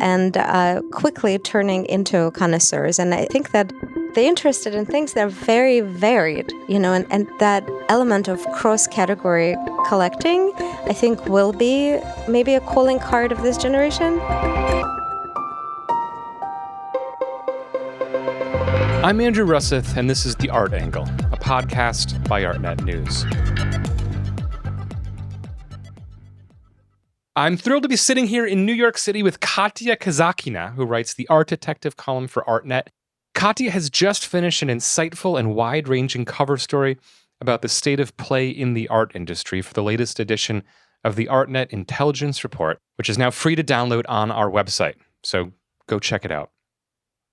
and quickly turning into connoisseurs. And I think that they're interested in things that are very varied, and that element of cross-category collecting, I think, will be maybe a calling card of this generation. I'm Andrew Russeth, and this is The Art Angle, a podcast by Artnet News. I'm thrilled to be sitting here in New York City with Katya Kazakina, who writes the Art Detective column for Artnet. Katya has just finished an insightful and wide-ranging cover story about the state of play in the art industry for the latest edition of the Artnet Intelligence Report, which is now free to download on our website. So go check it out.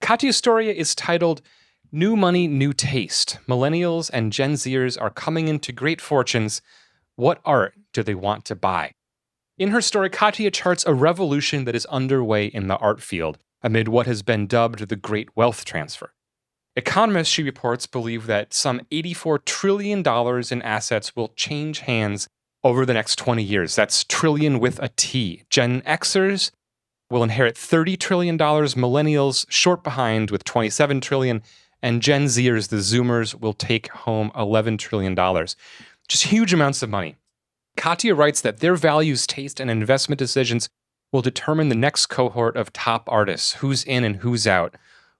Katya's story is titled New Money, New Taste. Millennials and Gen Zers are coming into great fortunes. What art do they want to buy? In her story, Katya charts a revolution that is underway in the art field amid what has been dubbed the Great Wealth Transfer. Economists, she reports, believe that some $84 trillion in assets will change hands over the next 20 years. That's trillion with a T. Gen Xers will inherit $30 trillion, millennials short behind with $27 trillion, and Gen Zers, the Zoomers, will take home $11 trillion. Just huge amounts of money. Katya writes that their values, taste, and investment decisions will determine the next cohort of top artists, who's in and who's out,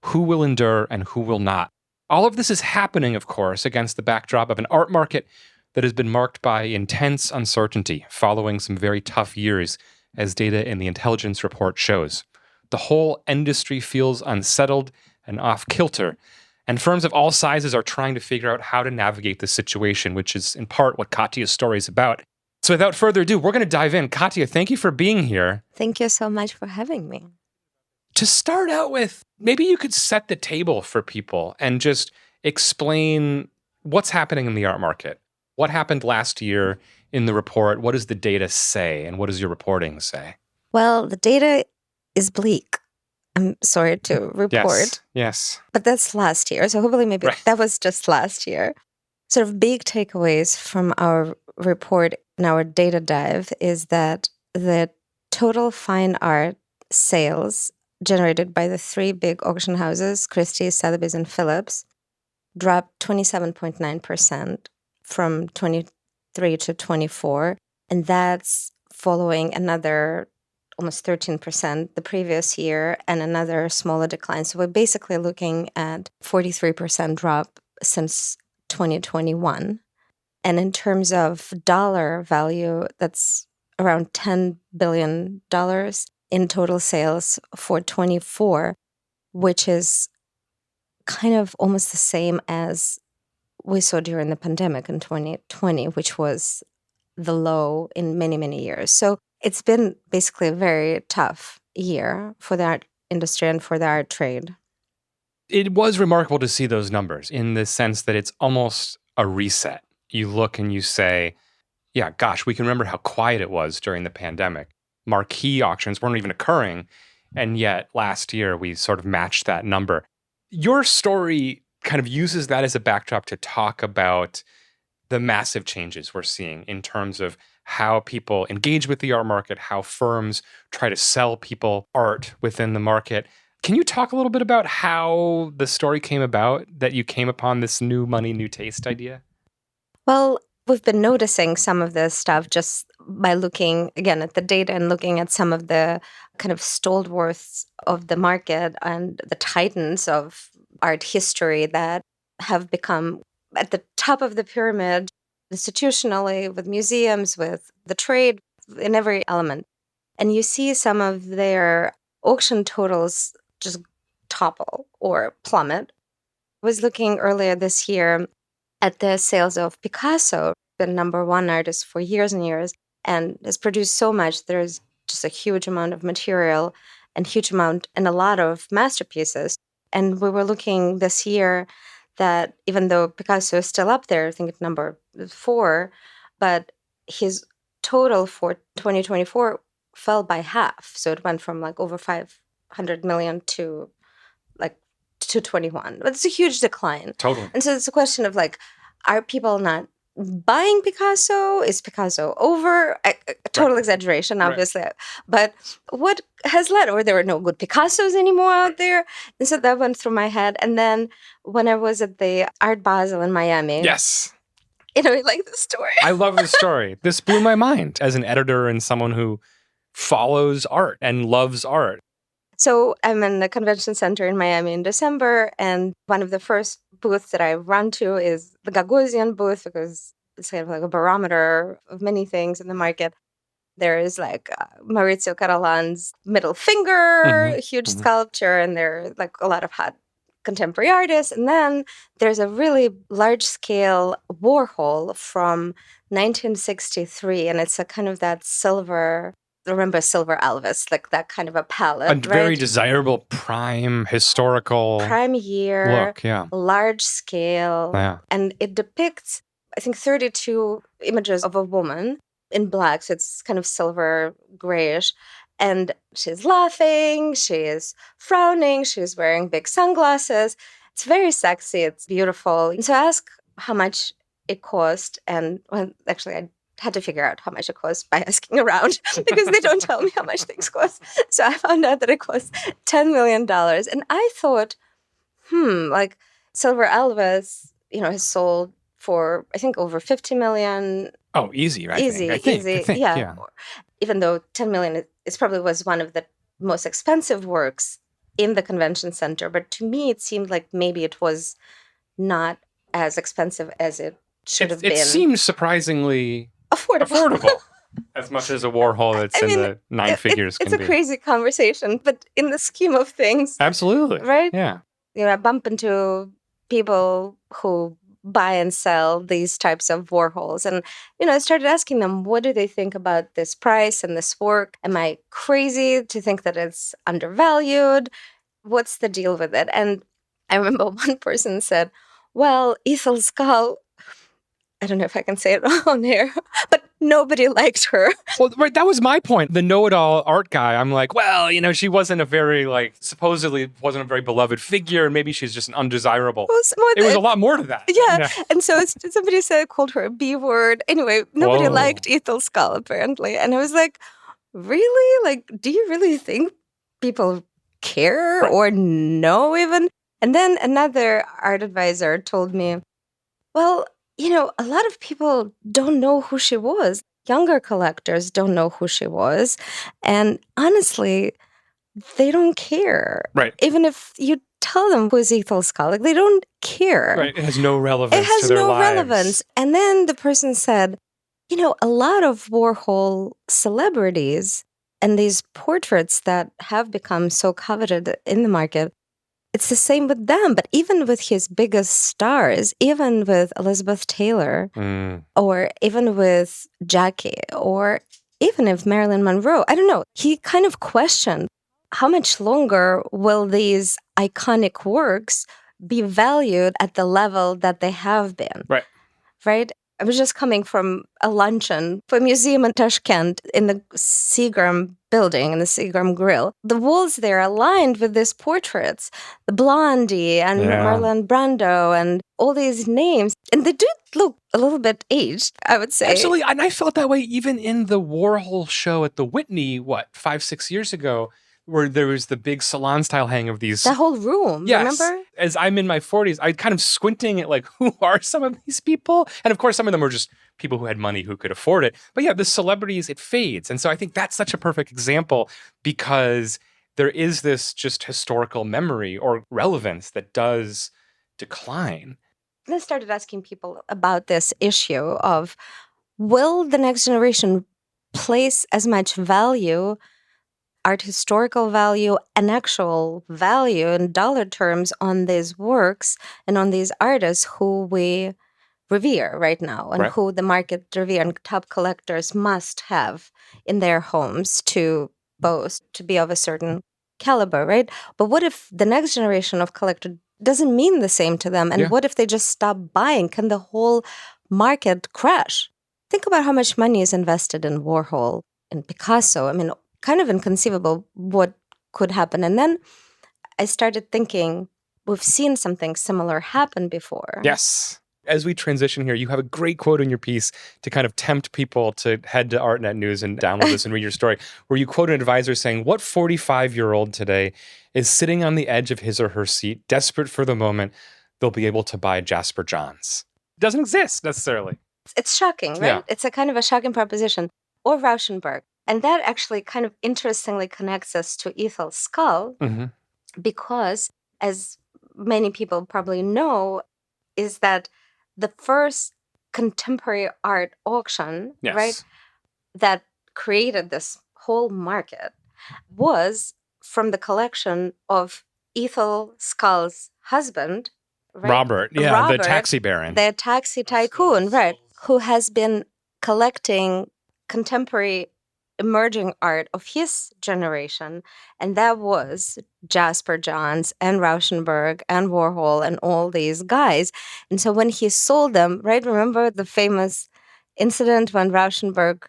who will endure and who will not. All of this is happening, of course, against the backdrop of an art market that has been marked by intense uncertainty following some very tough years, as data in the intelligence report shows. The whole industry feels unsettled and off-kilter, and firms of all sizes are trying to figure out how to navigate the situation, which is in part what Katya's story is about. So without further ado, we're going to dive in. Katya, thank you for being here. Thank you so much for having me. To start out with, maybe you could set the table for people and just explain what's happening in the art market. What happened last year in the report? What does the data say, and what does your reporting say? Well, the data is bleak. I'm sorry to report. Yes. But that's last year. So hopefully maybe that was just last year. Sort of big takeaways from our report and our data dive is that the total fine art sales generated by the three big auction houses, Christie's, Sotheby's, and Phillips, dropped 27.9% from 23 to 24. And that's following another almost 13% the previous year and another smaller decline. So we're basically looking at 43% drop since 2021. And in terms of dollar value, that's around $10 billion in total sales for 24, which is kind of almost the same as we saw during the pandemic in 2020, which was the low in many, many years. So it's been basically a very tough year for the art industry and for the art trade. It was remarkable to see those numbers in the sense that it's almost a reset. You look and you say, yeah, gosh, we can remember how quiet it was during the pandemic. Marquee auctions weren't even occurring, and yet last year we sort of matched that number. Your story kind of uses that as a backdrop to talk about the massive changes we're seeing in terms of how people engage with the art market, how firms try to sell people art within the market. Can you talk a little bit about how the story came about, that you came upon this new money, new taste idea? Well, we've been noticing some of this stuff just by looking, again, at the data and looking at some of the kind of stalwarts of the market and the titans of art history that have become at the top of the pyramid institutionally, with museums, with the trade, in every element. And you see some of their auction totals just topple or plummet. I was looking earlier this year at the sales of Picasso, the number one artist for years and years, and has produced so much. There's just a huge amount of material and huge amount and a lot of masterpieces. And we were looking this year that even though Picasso is still up there, I think it's number 4, but his total for 2024 fell by half. So it went from like over 500 million to like 221. But it's a huge decline. Totally. And so it's a question of like, are people not buying Picasso? Is Picasso over? Total exaggeration, obviously. But what has led? Or there were no good Picassos anymore out there? And so that went through my head. And then when I was at the Art Basel in Miami. Yes. You know, like the story. I love the story. This blew my mind as an editor and someone who follows art and loves art. So I'm in the convention center in Miami in December, and one of the first booths that I run to is the Gagosian booth, because it's kind of like a barometer of many things in the market. There is like Maurizio Catalan's middle finger, huge sculpture, and there are like a lot of hot contemporary artists. And then there's a really large-scale Warhol from 1963, and it's a kind of that silver... Remember Silver Elvis, like that kind of a palette, a very desirable prime year look, large scale, and it depicts, I think, 32 images of a woman in black, so it's kind of silver grayish, and she's laughing, she is frowning, she's wearing big sunglasses. It's very sexy, it's beautiful. And so I asked how much it cost, and actually I had to figure out how much it cost by asking around because they don't tell me how much things cost. So I found out that it cost $10 million. And I thought, like Silver Elvis, has sold for, I think, over 50 million. Oh, easy, right? Easy. I think, yeah. Even though 10 million is probably was one of the most expensive works in the convention center. But to me, it seemed like maybe it was not as expensive as it should have been. It seems surprisingly... affordable. As much as a Warhol that's in the nine figures can be. It's a crazy conversation, but in the scheme of things... Absolutely. Right? Yeah. I bump into people who buy and sell these types of Warhols. And, I started asking them, what do they think about this price and this work? Am I crazy to think that it's undervalued? What's the deal with it? And I remember one person said, well, Ethel Skull... I don't know if I can say it on here, but nobody liked her. Well, right, that was my point. The know-it-all art guy, I'm like, well, she wasn't a very, supposedly wasn't a very beloved figure, and maybe she's just an undesirable. It was a lot more to that. Yeah. And so somebody called her a B word. Anyway, nobody liked Ethel Skull, apparently. And I was like, really? Do you really think people care or know even? And then another art advisor told me, well, a lot of people don't know who she was. Younger collectors don't know who she was. And honestly, they don't care. Right. Even if you tell them who is Ethel Skull, they don't care. Right. It has no relevance to their lives. It has no relevance. And then the person said, a lot of Warhol celebrities and these portraits that have become so coveted in the market, it's the same with them, but even with his biggest stars, even with Elizabeth Taylor, or even with Jackie, or even if Marilyn Monroe, I don't know, he kind of questioned how much longer will these iconic works be valued at the level that they have been. Right? I was just coming from a luncheon for a museum in Tashkent in the Seagram building, in the Seagram Grill. The walls there are lined with these portraits, the Blondie and Marlon Brando and all these names. And they do look a little bit aged, I would say. Absolutely. And I felt that way even in the Warhol show at the Whitney, 5-6 years ago, where there was the big salon-style hang of these... The whole room, remember? As I'm in my 40s, I kind of squinting at, who are some of these people? And of course, some of them were just people who had money who could afford it. But yeah, the celebrities, it fades. And so I think that's such a perfect example because there is this just historical memory or relevance that does decline. And I started asking people about this issue of, will the next generation place as much value, art historical value and actual value in dollar terms on these works and on these artists who we revere right now and who the market revere and top collectors must have in their homes to boast, to be of a certain caliber, right? But what if the next generation of collector doesn't mean the same to them? And what if they just stop buying? Can the whole market crash? Think about how much money is invested in Warhol and Picasso. I mean, kind of inconceivable what could happen. And then I started thinking, we've seen something similar happen before. Yes. As we transition here, you have a great quote in your piece to kind of tempt people to head to Artnet News and download this and read your story, where you quote an advisor saying, "What 45-year-old today is sitting on the edge of his or her seat, desperate for the moment they'll be able to buy Jasper Johns?" It doesn't exist necessarily. It's shocking, right? Yeah. It's a kind of a shocking proposition. Or Rauschenberg. And that actually kind of interestingly connects us to Ethel Skull, because, as many people probably know, is that the first contemporary art auction, Yes. right, that created this whole market was from the collection of Ethel Skull's husband, right? Robert, the taxi baron. The taxi tycoon, right, who has been collecting contemporary emerging art of his generation, and that was Jasper Johns and Rauschenberg and Warhol and all these guys. And so when he sold them, right, remember the famous incident when Rauschenberg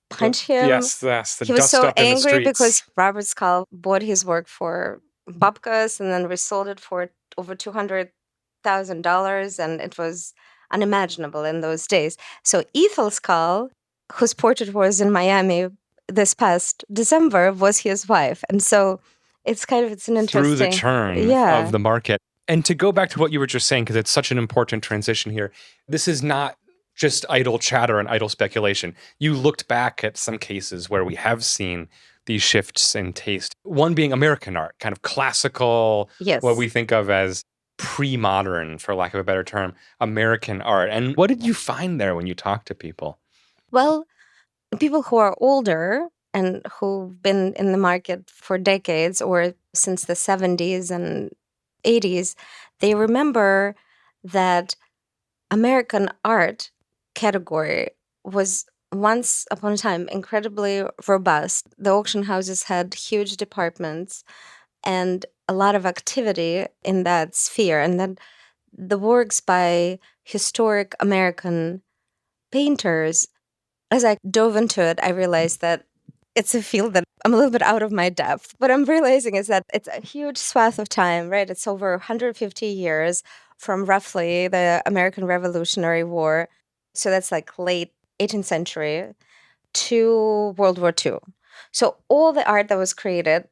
punched him? Yes, he was so angry because Robert Skull bought his work for babkas and then resold it for over $200,000, and it was unimaginable in those days. So Ethel Skull, whose portrait was in Miami this past December, was his wife. And so it's an interesting... Through the churn of the market. And to go back to what you were just saying, because it's such an important transition here, this is not just idle chatter and idle speculation. You looked back at some cases where we have seen these shifts in taste. One being American art, kind of classical, what we think of as pre-modern, for lack of a better term, American art. And what did you find there when you talked to people? Well, people who are older and who've been in the market for decades or since the 70s and 80s, they remember that American art category was once upon a time incredibly robust. The auction houses had huge departments and a lot of activity in that sphere. And then the works by historic American painters, as I dove into it, I realized that it's a field that I'm a little bit out of my depth. What I'm realizing is that it's a huge swath of time, right? It's over 150 years from roughly the American Revolutionary War. So that's like late 18th century to World War II. So all the art that was created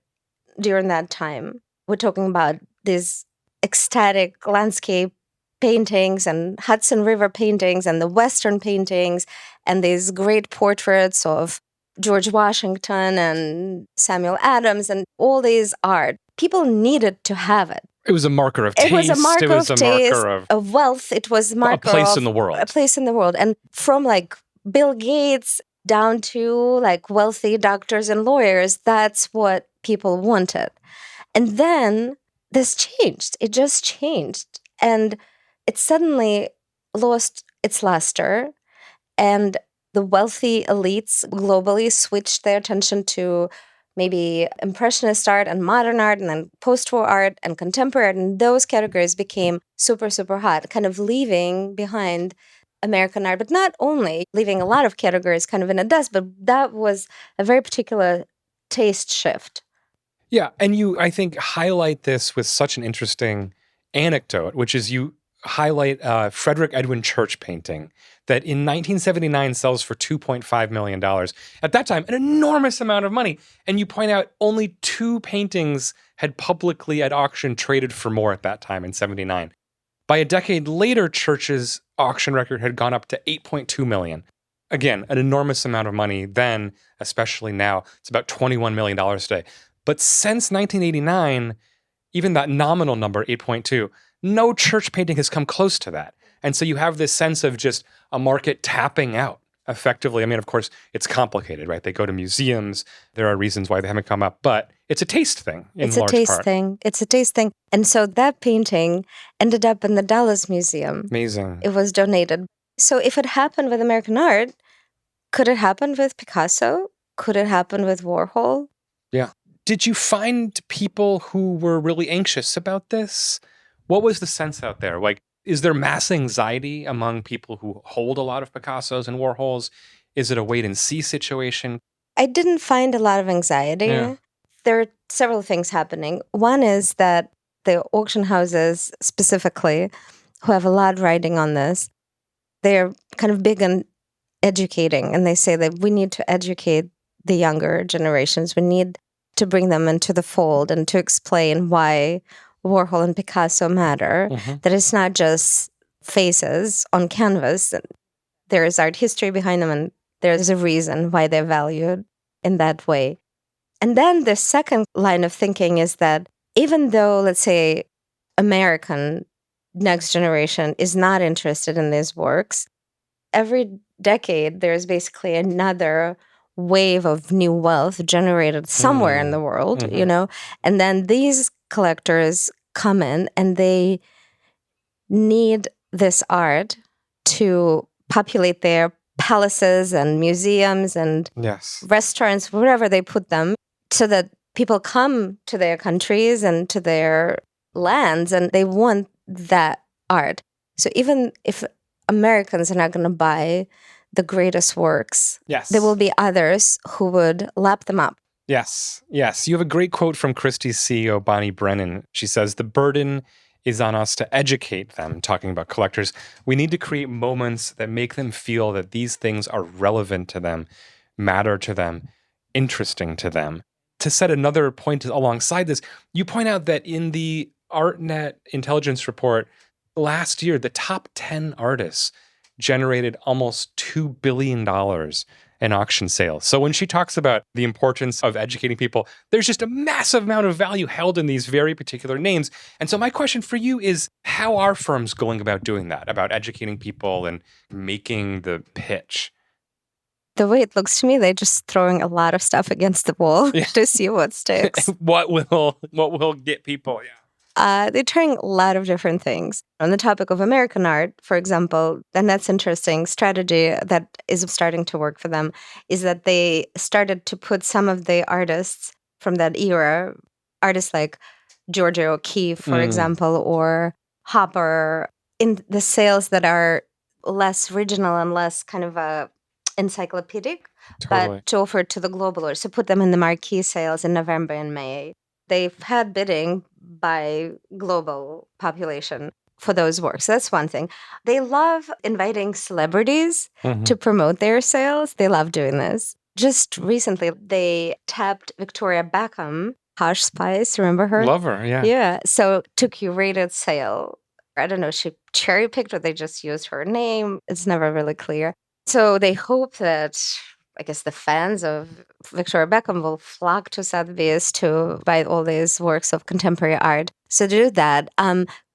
during that time, we're talking about these ecstatic landscape paintings and Hudson River paintings and the Western paintings and these great portraits of George Washington and Samuel Adams and all these art. People needed to have it. It was a marker of taste. It was a marker of taste, of wealth. It was a marker a place in the world. A place in the world. And from like Bill Gates down to like wealthy doctors and lawyers, that's what people wanted. And then this changed. It just changed. And it suddenly lost its luster. And the wealthy elites globally switched their attention to maybe Impressionist art and modern art and then post-war art and contemporary art. And those categories became super, super hot, kind of leaving behind American art, but not only leaving a lot of categories kind of in a dust, but that was a very particular taste shift. Yeah, and you, I think, highlight this with such an interesting anecdote, which is you highlight Frederick Edwin Church painting that in 1979 sells for $2.5 million. At that time, an enormous amount of money. And you point out only 2 paintings had publicly at auction traded for more at that time in 79. By a decade later, Church's auction record had gone up to $8.2 million. Again, an enormous amount of money then, especially now. It's about $21 million today. But since 1989, even that nominal number, 8.2, no Church painting has come close to that. And so you have this sense of just a market tapping out effectively. I mean, of course, it's complicated, right? They go to museums. There are reasons why they haven't come up, but it's a taste thing in large part. It's a taste thing. And so that painting ended up in the Dallas Museum. Amazing. It was donated. So if it happened with American art, could it happen with Picasso? Could it happen with Warhol? Yeah. Did you find people who were really anxious about this? What was the sense out there? Like, is there mass anxiety among people who hold a lot of Picassos and Warhols? Is it a wait-and-see situation? I didn't find a lot of anxiety. Yeah. There are several things happening. One is that the auction houses specifically who have a lot riding on this, they're kind of big on educating, and they say that we need to educate the younger generations. We need to bring them into the fold and to explain why Warhol and Picasso matter, that it's not just faces on canvas. There is art history behind them, and there's a reason why they're valued in that way. And then the second line of thinking is that even though, let's say, American next generation is not interested in these works, every decade there's basically another wave of new wealth generated somewhere in the world, you know? And then these collectors come in and they need this art to populate their palaces and museums and restaurants, wherever they put them, so that people come to their countries and to their lands and they want that art. So even if Americans are not going to buy the greatest works, there will be others who would lap them up. Yes. You have a great quote from Christie's CEO, Bonnie Brennan. She says, "The burden is on us to educate them," talking about collectors. "We need to create moments that make them feel that these things are relevant to them, matter to them, interesting to them." To set another point alongside this, you point out that in the Artnet intelligence report last year, the top 10 artists generated almost $2 billion in auction sales. So when she talks about the importance of educating people, there's just a massive amount of value held in these very particular names. And so my question for you is, how are firms going about doing that, about educating people and making the pitch? The way it looks to me, they're just throwing a lot of stuff against the wall to see what sticks. What will get people? They're trying a lot of different things. On the topic of American art, for example, and that's interesting strategy that is starting to work for them, is that they started to put some of the artists from that era, artists like Georgia O'Keeffe, for example, or Hopper, in the sales that are less regional and less kind of encyclopedic, but to offer it to the global audience, so put them in the marquee sales in November and May. They've had bidding by global population for those works. So that's one thing. They love inviting celebrities to promote their sales. They love doing this. Just recently, they tapped Victoria Beckham, Hush Spice, remember her? Love her, yeah. Yeah, so to curated sale. I don't know, she cherry-picked or they just used her name. It's never really clear. So they hope that, I guess, the fans of Victoria Beckham will flock to Sotheby's to buy all these works of contemporary art. So to do that,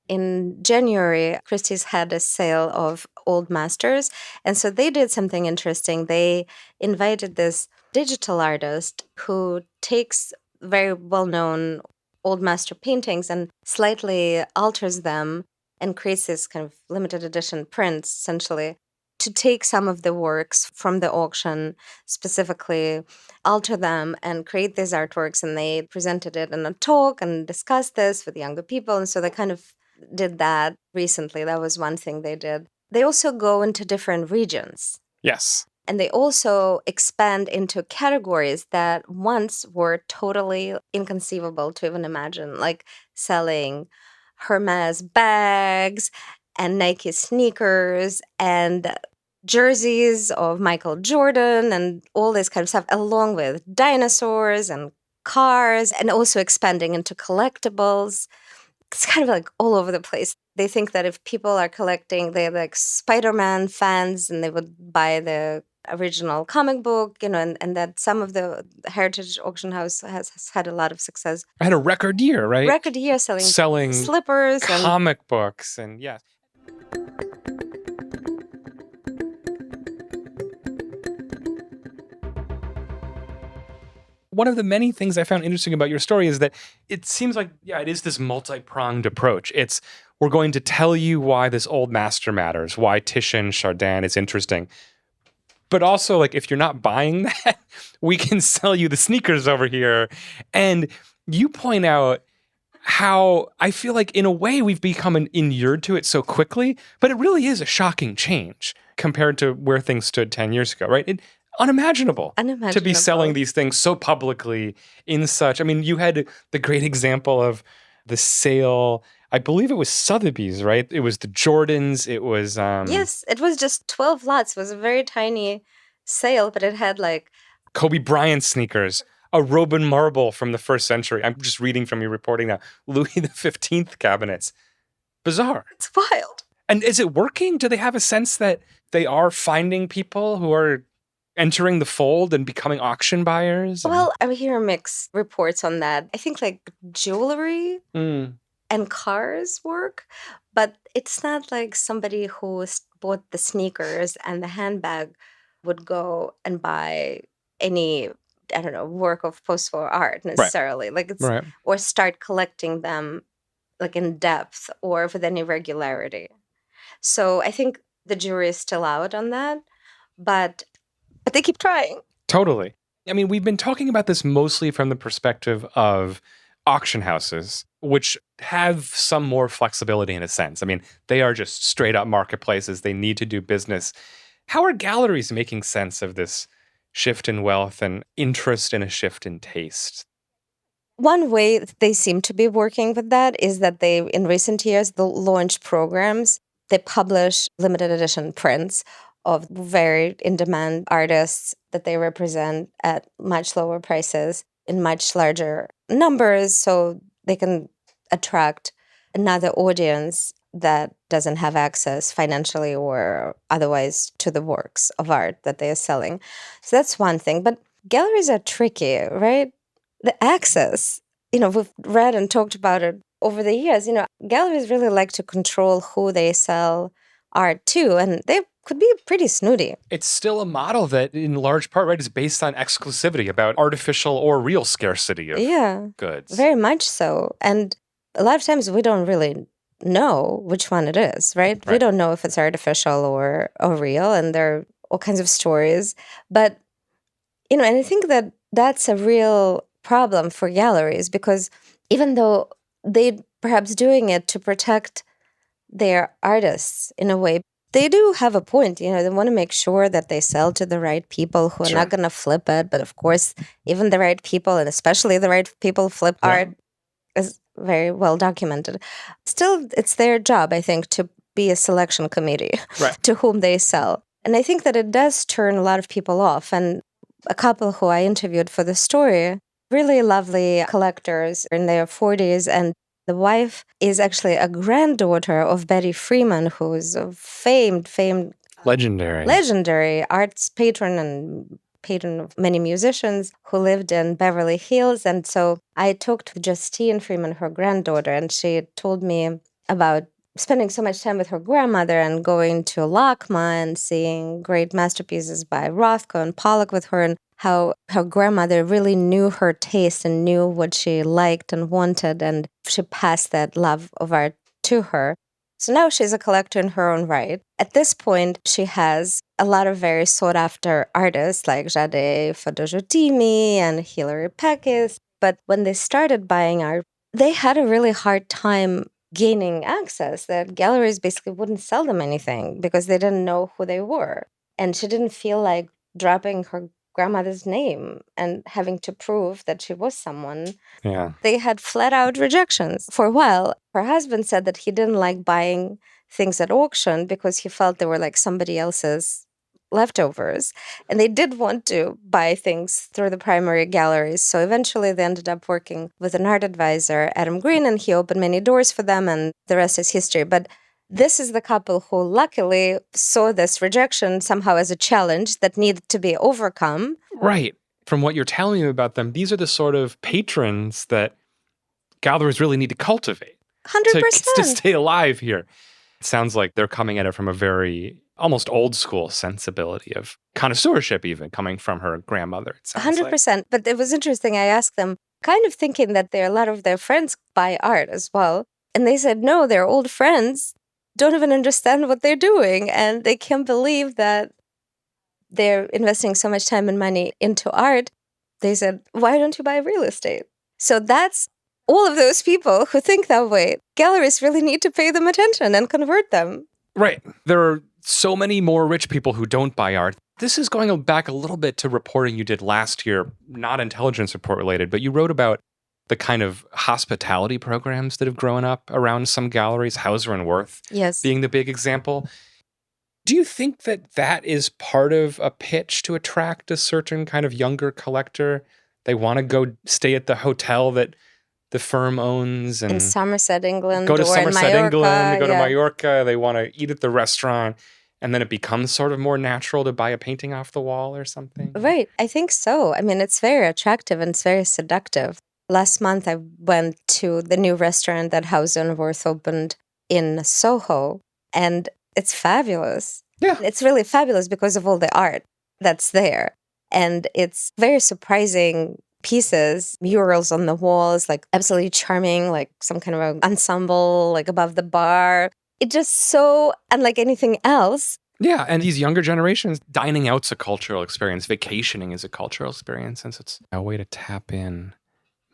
in January, Christie's had a sale of old masters. And so they did something interesting. They invited this digital artist who takes very well-known old master paintings and slightly alters them and creates this kind of limited edition prints, essentially, to take some of the works from the auction, specifically alter them and create these artworks. And they presented it in a talk and discussed this with younger people. And so they kind of did that recently. That was one thing they did. They also go into different regions. Yes. And they also expand into categories that once were totally inconceivable to even imagine, like selling Hermes bags and Nike sneakers and jerseys of Michael Jordan and all this kind of stuff, along with dinosaurs and cars, and also expanding into collectibles. It's kind of like all over the place. They think that if people are collecting, they're like Spider-Man fans and they would buy the original comic book, and that some of the Heritage Auction House has had a lot of success. I had a record year, right? Record year selling slippers, comic books, and yes. One of the many things I found interesting about your story is that it seems like, it is this multi-pronged approach. It's, we're going to tell you why this old master matters, why Titian, Chardin is interesting. But also, like, if you're not buying that, we can sell you the sneakers over here. And you point out how I feel like, in a way, we've become inured to it so quickly, but it really is a shocking change compared to where things stood 10 years ago, right? Unimaginable to be selling these things so publicly in such, I mean, you had the great example of the sale. I believe it was Sotheby's, right? It was the Jordans. It was... Yes, it was just 12 lots. It was a very tiny sale, but it had like... Kobe Bryant sneakers, a Roman marble from the first century. I'm just reading from your reporting now. Louis XV cabinets. Bizarre. It's wild. And is it working? Do they have a sense that they are finding people who are entering the fold and becoming auction buyers? Well, I hear mixed reports on that. I think like jewelry and cars work, but it's not like somebody who bought the sneakers and the handbag would go and buy any, I don't know, work of post-war art necessarily. Like it's or start collecting them like in depth or with any regularity. So I think the jury is still out on that, but they keep trying. Totally. I mean, we've been talking about this mostly from the perspective of auction houses, which have some more flexibility in a sense. I mean, they are just straight up marketplaces. They need to do business. How are galleries making sense of this shift in wealth and interest in a shift in taste? One way they seem to be working with that is that they, in recent years, they launched programs. They publish limited edition prints of very in-demand artists that they represent at much lower prices in much larger numbers, so they can attract another audience that doesn't have access financially or otherwise to the works of art that they are selling. So that's one thing. But galleries are tricky, right? The access, we've read and talked about it over the years. Galleries really like to control who they sell art to, and they could be pretty snooty. It's still a model that, in large part, right, is based on exclusivity, about artificial or real scarcity of goods. Very much so. And a lot of times we don't really know which one it is, right? We don't know if it's artificial or real, and there are all kinds of stories. But, and I think that that's a real problem for galleries, because even though they perhaps doing it to protect their artists in a way, they do have a point. They want to make sure that they sell to the right people who are not going to flip it. But of course, even the right people, and especially the right people, flip art is very well documented. Still, it's their job, I think, to be a selection committee to whom they sell. And I think that it does turn a lot of people off. And a couple who I interviewed for the story, really lovely collectors in their 40s, and the wife is actually a granddaughter of Betty Freeman, who's a famed legendary arts patron and patron of many musicians who lived in Beverly Hills. And so I talked to Justine Freeman, her granddaughter, and she told me about spending so much time with her grandmother and going to LACMA and seeing great masterpieces by Rothko and Pollock with her, and how her grandmother really knew her taste and knew what she liked and wanted, and she passed that love of art to her. So now she's a collector in her own right. At this point, she has a lot of very sought-after artists like Jade Fadojotimi and Hilary Pekis. But when they started buying art, they had a really hard time gaining access. That galleries basically wouldn't sell them anything because they didn't know who they were. And she didn't feel like dropping her grandmother's name and having to prove that she was someone. They had flat out rejections. For a while, her husband said that he didn't like buying things at auction because he felt they were like somebody else's leftovers. And they did want to buy things through the primary galleries. So eventually they ended up working with an art advisor, Adam Green, and he opened many doors for them, and the rest is history. But this is the couple who luckily saw this rejection somehow as a challenge that needed to be overcome. Right. From what you're telling me about them, these are the sort of patrons that galleries really need to cultivate. 100%. To stay alive here. It sounds like they're coming at it from a very almost old school sensibility of connoisseurship, even coming from her grandmother. 100%. Like. But it was interesting. I asked them, kind of thinking that a lot of their friends buy art as well. And they said, no, they're old friends. Don't even understand what they're doing. And they can't believe that they're investing so much time and money into art. They said, why don't you buy real estate? So that's all of those people who think that way. Galleries really need to pay them attention and convert them. Right. There are so many more rich people who don't buy art. This is going back a little bit to reporting you did last year, not intelligence report related, but you wrote about the kind of hospitality programs that have grown up around some galleries, Hauser and Wirth being the big example. Do you think that is part of a pitch to attract a certain kind of younger collector? They want to go stay at the hotel that the firm owns and in Somerset, England, go to or Somerset, in Mallorca, England, they go to Mallorca, they want to eat at the restaurant, and then it becomes sort of more natural to buy a painting off the wall or something? Right. I think so. I mean, it's very attractive and it's very seductive. Last month, I went to the new restaurant that Hauser and Wirth opened in Soho, and it's fabulous. Yeah. It's really fabulous because of all the art that's there. And it's very surprising pieces, murals on the walls, like absolutely charming, like some kind of an ensemble, like above the bar. It just so unlike anything else. Yeah, and these younger generations, dining out's a cultural experience. Vacationing is a cultural experience, since it's a way to tap in,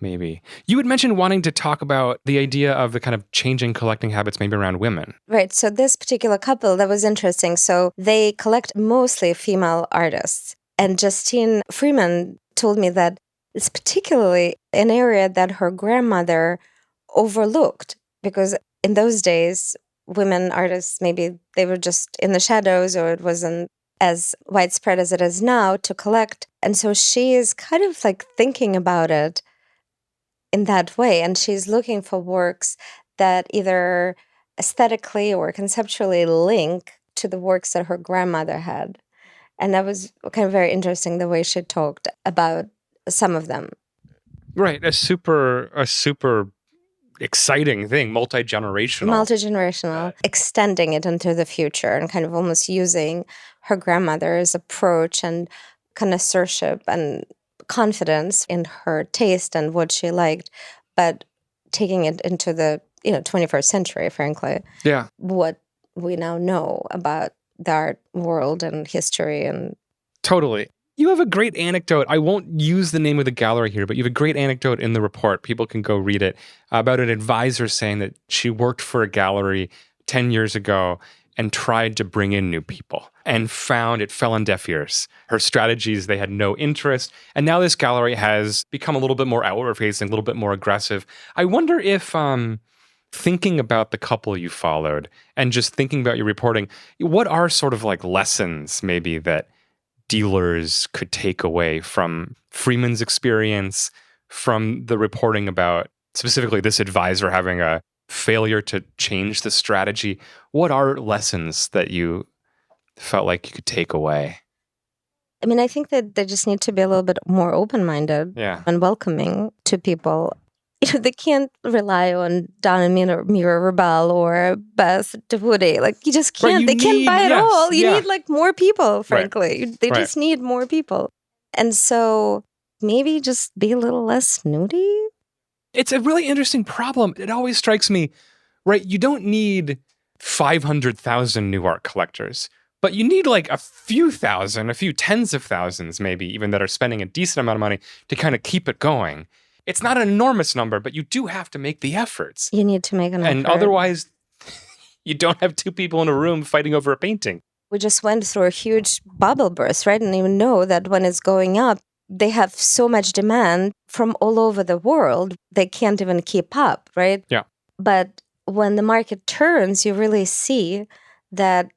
maybe. You had mentioned wanting to talk about the idea of the kind of changing collecting habits maybe around women. Right, so this particular couple, that was interesting. So they collect mostly female artists. And Justine Freeman told me that it's particularly an area that her grandmother overlooked, because in those days, women artists, maybe they were just in the shadows, or it wasn't as widespread as it is now to collect. And so she is kind of like thinking about it in that way. And she's looking for works that either aesthetically or conceptually link to the works that her grandmother had. And that was kind of very interesting, the way she talked about some of them. Right. A super exciting thing, multi-generational, extending it into the future and kind of almost using her grandmother's approach and connoisseurship and confidence in her taste and what she liked, but taking it into the 21st century, frankly. Yeah. What we now know about the art world and history. And totally. You have a great anecdote. I won't use the name of the gallery here, but you have a great anecdote in the report. People can go read it, about an advisor saying that she worked for a gallery 10 years ago and tried to bring in new people and found it fell on deaf ears. Her strategies, they had no interest. And now this gallery has become a little bit more outward facing, a little bit more aggressive. I wonder if thinking about the couple you followed and just thinking about your reporting, what are sort of like lessons maybe that dealers could take away from Freeman's experience, from the reporting about specifically this advisor having a failure to change the strategy? What are lessons that you felt like you could take away? I mean, I think that they just need to be a little bit more open-minded and welcoming to people. They can't rely on Donna Mirabal or Beth DeWoody. Like, you just can't. Right, they can't buy it all. You need like more people, frankly. Right. They just need more people. And so maybe just be a little less snooty. It's a really interesting problem. It always strikes me, right? You don't need 500,000 new art collectors, but you need like a few thousand, a few tens of thousands maybe even, that are spending a decent amount of money to kind of keep it going. It's not an enormous number, but you do have to make the efforts. You need to make an effort. And otherwise, you don't have two people in a room fighting over a painting. We just went through a huge bubble burst, right? And you know that when it's going up, they have so much demand from all over the world, they can't even keep up, right? Yeah. But when the market turns, you really see that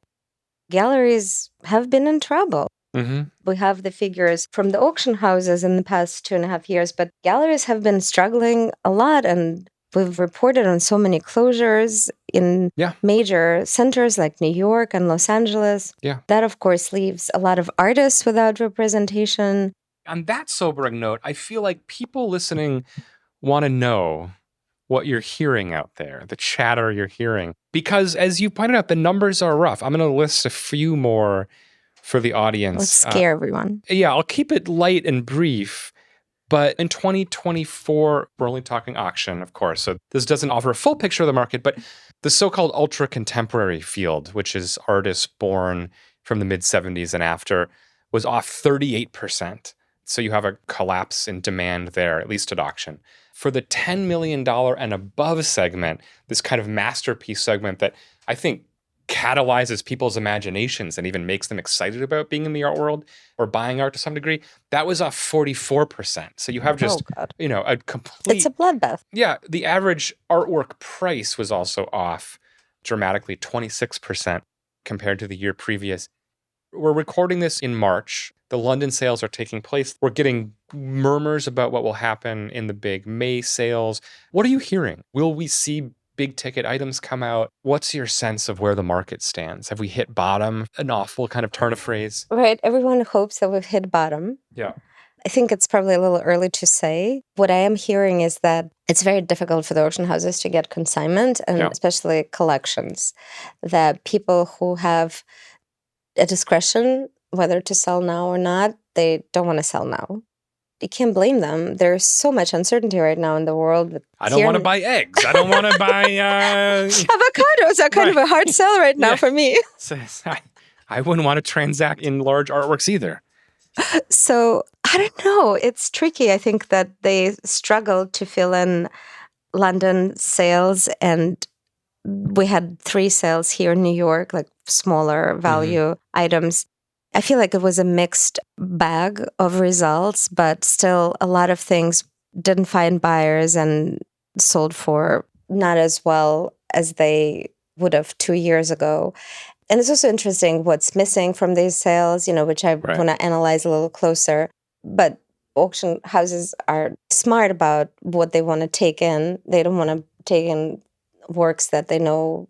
galleries have been in trouble. Mm-hmm. We have the figures from the auction houses in the past 2.5 years, but galleries have been struggling a lot, and we've reported on so many closures in major centers like New York and Los Angeles. Yeah. That, of course, leaves a lot of artists without representation. On that sobering note, I feel like people listening want to know what you're hearing out there, the chatter you're hearing. Because as you pointed out, the numbers are rough. I'm going to list a few more for the audience. Let's scare everyone. Yeah, I'll keep it light and brief. But in 2024, we're only talking auction, of course. So this doesn't offer a full picture of the market, but the so-called ultra-contemporary field, which is artists born from the mid-70s and after, was off 38%. So you have a collapse in demand there, at least at auction. For the $10 million and above segment, this kind of masterpiece segment that I think catalyzes people's imaginations and even makes them excited about being in the art world or buying art to some degree, that was off 44%. So you have just, a complete... It's a bloodbath. Yeah, the average artwork price was also off dramatically, 26% compared to the year previous. We're recording this in March. The London sales are taking place. We're getting murmurs about what will happen in the big May sales. What are you hearing? Will we see big ticket items come out? What's your sense of where the market stands? Have we hit bottom? An awful kind of turn of phrase. Right. Everyone hopes that we've hit bottom. Yeah. I think it's probably a little early to say. What I am hearing is that it's very difficult for the auction houses to get consignment, and especially collections. That people who have a discretion whether to sell now or not, they don't want to sell now. You can't blame them. There's so much uncertainty right now in the world. I don't want to buy eggs. I don't want to buy... Avocados are kind of a hard sell right now for me. I wouldn't want to transact in large artworks either. So, I don't know. It's tricky. I think that they struggled to fill in London sales, and we had 3 sales here in New York, like smaller value items. I feel like it was a mixed bag of results, but still a lot of things didn't find buyers and sold for not as well as they would have 2 years ago. And it's also interesting what's missing from these sales, which I want to analyze a little closer. But auction houses are smart about what they want to take in. They don't want to take in works that they know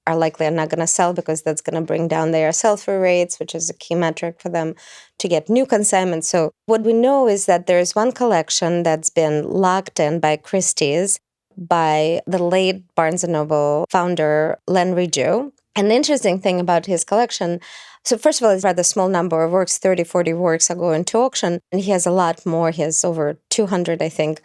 are likely not going to sell, because that's going to bring down their sell-through rates, which is a key metric for them to get new consignment. So what we know is that there's one collection that's been locked in by Christie's by the late Barnes & Noble founder, Len Riggio. And the interesting thing about his collection, so first of all, it's a rather small number of works, 30, 40 works are going to auction, and he has a lot more. He has over 200, I think.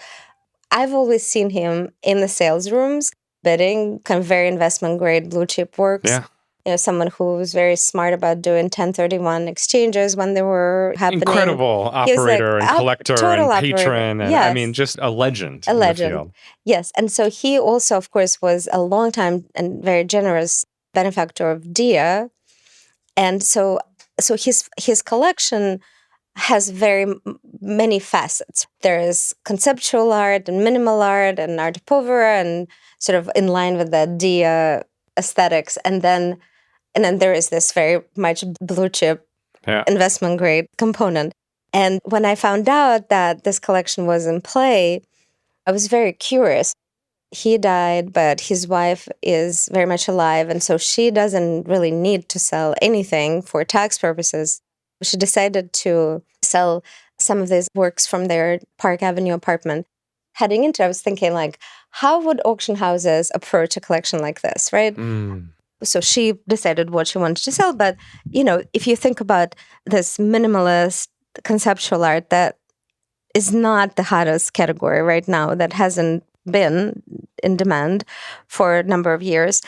I've always seen him in the sales rooms bidding kind of very investment grade blue chip works. Yeah. Someone who was very smart about doing 1031 exchanges when they were happening. Incredible operator and collector and patron. And I mean, just a legend. A legend. In the field. Yes. And so he also, of course, was a long time and very generous benefactor of Dia. And so his collection has very many facets. There is conceptual art and minimal art and art povera, and sort of in line with the Dia aesthetics. And then there is this very much blue chip investment grade component. And when I found out that this collection was in play, I was very curious. He died, but his wife is very much alive, and so she doesn't really need to sell anything for tax purposes. She decided to sell some of these works from their Park Avenue apartment. Heading into it, I was thinking, how would auction houses approach a collection like this, right? So she decided what she wanted to sell. But, if you think about this minimalist conceptual art that is not the hottest category right now, that hasn't been in demand for a number of years.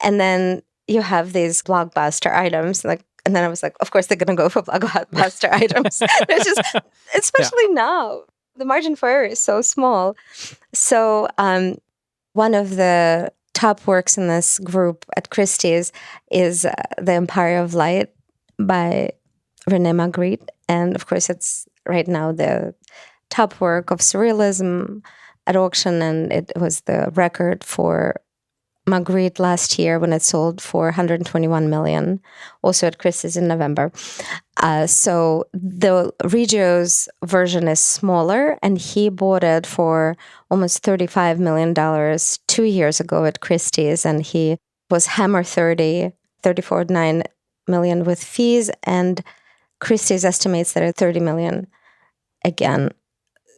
And then you have these blockbuster items, and then I was like, of course they're going to go for blockbuster items. It's just, especially now, the margin for error is so small. So one of the top works in this group at Christie's is The Empire of Light by René Magritte. And of course, it's right now the top work of surrealism at auction, and it was the record for Magritte last year when it sold for 121 million, also at Christie's in November. So the Riggio's version is smaller, and he bought it for almost $35 million 2 years ago at Christie's, and he was hammer 34.9 million with fees, and Christie's estimates that at 30 million again.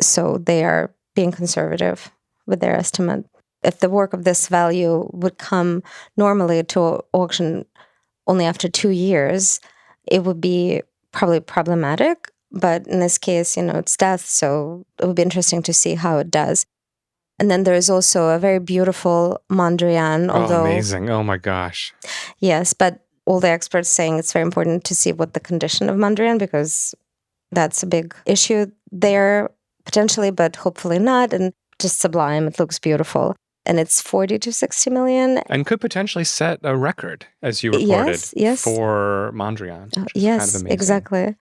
So they are being conservative with their estimate. If the work of this value would come normally to auction only after 2 years, it would be probably problematic. But in this case, it's death, so it would be interesting to see how it does. And then there is also a very beautiful Mondrian. Although, amazing. Oh my gosh. Yes, but all the experts saying it's very important to see what the condition of Mondrian, because that's a big issue there, potentially, but hopefully not. And just sublime. It looks beautiful. and it's 40 to 60 million. And could potentially set a record, as you reported, for Mondrian. Yes, kind of amazing. Exactly.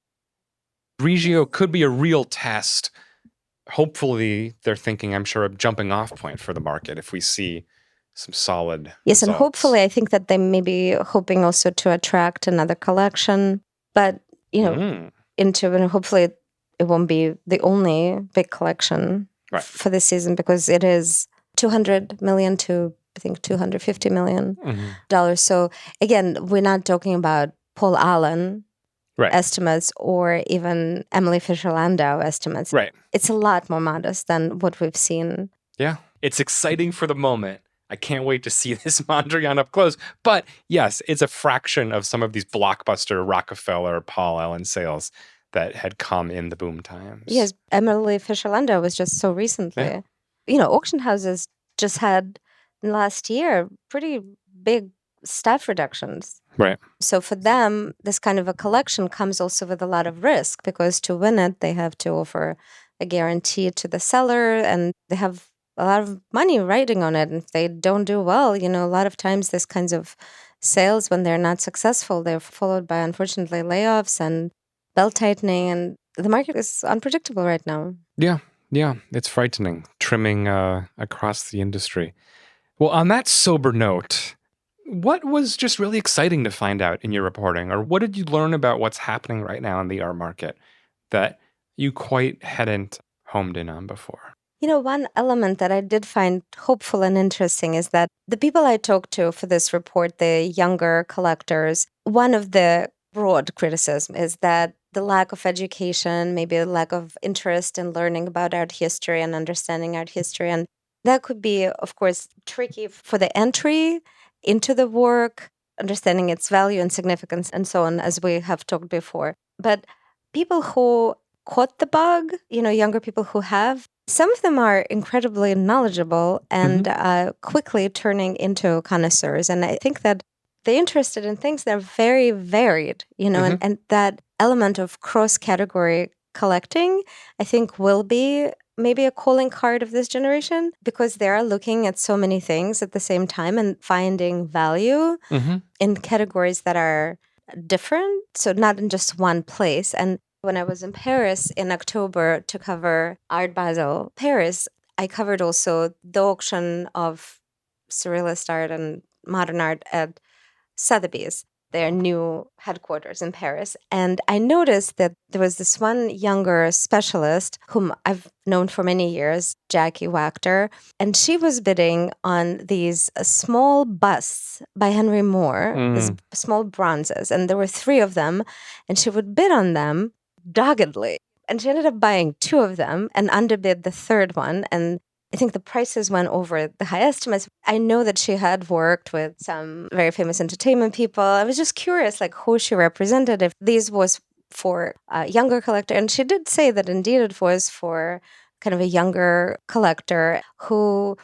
Regio could be a real test. Hopefully, they're thinking, I'm sure, a jumping off point for the market if we see some solid results. And hopefully, I think that they may be hoping also to attract another collection. But, hopefully it won't be the only big collection for this season, because it is $200 million to, I think, $250 million. So again, we're not talking about Paul Allen estimates or even Emily Fisher-Landau estimates. It's a lot more modest than what we've seen. Yeah, it's exciting for the moment. I can't wait to see this Mondrian up close. But yes, it's a fraction of some of these blockbuster Rockefeller, Paul Allen sales that had come in the boom times. Yes, Emily Fisher-Landau was just so recently. Yeah. Auction houses just had last year pretty big staff reductions. Right. So for them, this kind of a collection comes also with a lot of risk, because to win it, they have to offer a guarantee to the seller, and they have a lot of money riding on it. And if they don't do well, a lot of times these kinds of sales, when they're not successful, they're followed by, unfortunately, layoffs and belt tightening, and the market is unpredictable right now. Yeah, it's frightening, trimming across the industry. Well, on that sober note, what was just really exciting to find out in your reporting, or what did you learn about what's happening right now in the art market that you quite hadn't homed in on before? One element that I did find hopeful and interesting is that the people I talked to for this report, the younger collectors, one of the broad criticism is that the lack of education, maybe a lack of interest in learning about art history and understanding art history. And that could be, of course, tricky for the entry into the work, understanding its value and significance and so on, as we have talked before. But people who caught the bug, younger people who have, some of them are incredibly knowledgeable and quickly turning into connoisseurs. And I think that they're interested in things that are very varied, and that element of cross-category collecting, I think, will be maybe a calling card of this generation, because they are looking at so many things at the same time and finding value in categories that are different, so not in just one place. And when I was in Paris in October to cover Art Basel Paris, I covered also the auction of Surrealist art and modern art at Sotheby's, their new headquarters in Paris. And I noticed that there was this one younger specialist whom I've known for many years, Jackie Wachter, and she was bidding on these small busts by Henry Moore, these small bronzes. And there were 3 of them, and she would bid on them doggedly. And she ended up buying 2 of them and underbid the 3rd one. And I think the prices went over the high estimates. I know that she had worked with some very famous entertainment people. I was just curious, who she represented, if this was for a younger collector. And she did say that indeed it was for kind of a younger collector who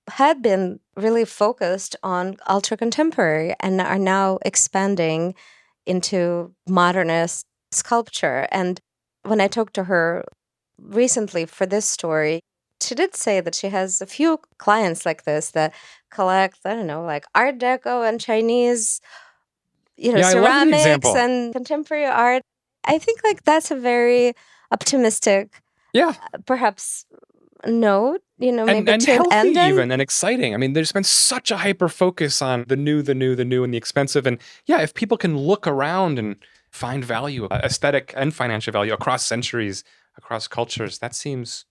had been really focused on ultra-contemporary and are now expanding into modernist sculpture. And when I talked to her recently for this story, she did say that she has a few clients like this that collect, Art Deco and Chinese, ceramics and contemporary art. I think that's a very optimistic, perhaps note, maybe and to healthy end even and exciting. I mean, there's been such a hyper focus on the new, and the expensive. And if people can look around and find value, aesthetic and financial value across centuries, across cultures, that seems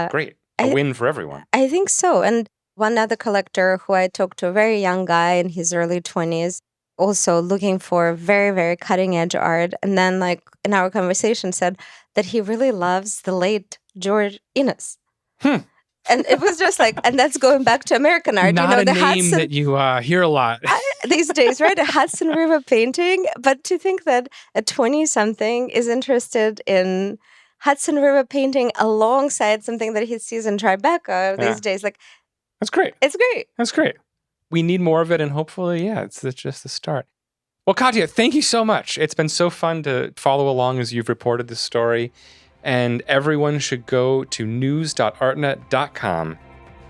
great. A win for everyone. I think so. And one other collector who I talked to, a very young guy in his early 20s, also looking for very, very cutting edge art. And then in our conversation said that he really loves the late George Inness. And it was just and that's going back to American art. Not a name that you hear a lot these days, right? A Hudson River painting. But to think that a 20-something is interested in Hudson River painting alongside something that he sees in Tribeca these days, that's great. It's great. That's great. We need more of it, and hopefully, it's just the start. Well, Katya, thank you so much. It's been so fun to follow along as you've reported this story. And everyone should go to news.artnet.com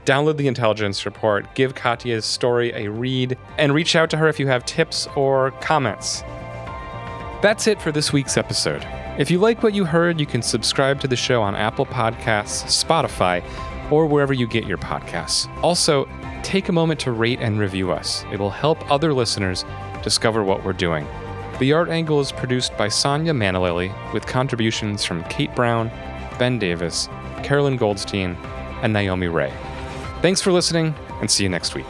Download the Intelligence Report, give Katya's story a read, and reach out to her if you have tips or comments. That's it for this week's episode. If you like what you heard, you can subscribe to the show on Apple Podcasts, Spotify, or wherever you get your podcasts. Also, take a moment to rate and review us. It will help other listeners discover what we're doing. The Art Angle is produced by Sonia Manalili, with contributions from Kate Brown, Ben Davis, Carolyn Goldstein, and Naomi Ray. Thanks for listening, and see you next week.